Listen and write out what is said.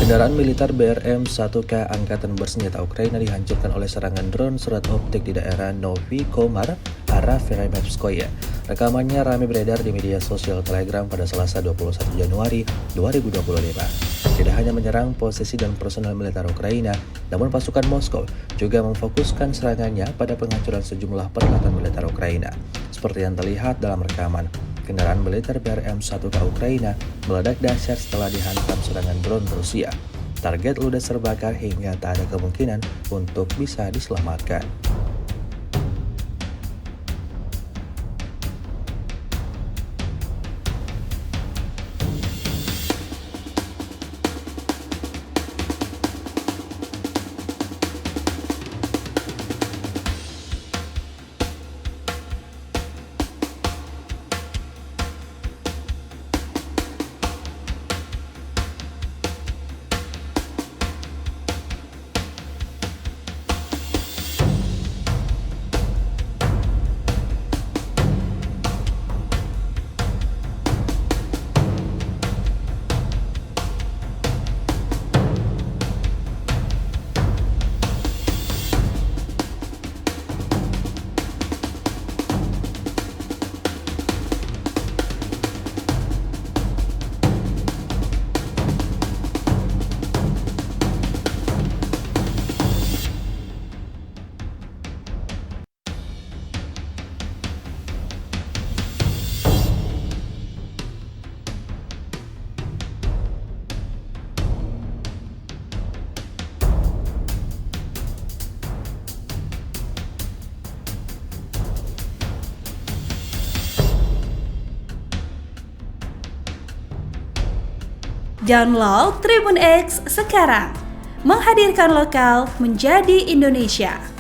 Kendaraan militer BRM-1K Angkatan Bersenjata Ukraina dihancurkan oleh serangan drone surat optik di daerah Novi Komar, arah Veremevskoye. Rekamannya ramai beredar di media sosial Telegram pada Selasa 21 Januari 2025. Tidak hanya menyerang posisi dan personel militer Ukraina, namun pasukan Moskow juga memfokuskan serangannya pada penghancuran sejumlah peralatan militer Ukraina. Seperti yang terlihat dalam rekaman, kendaraan militer BRM-1K Ukraina meledak dahsyat setelah dihantam serangan drone Rusia. Target ludes terbakar hingga tak ada kemungkinan untuk bisa diselamatkan. Download Tribun X sekarang, menghadirkan lokal menjadi Indonesia.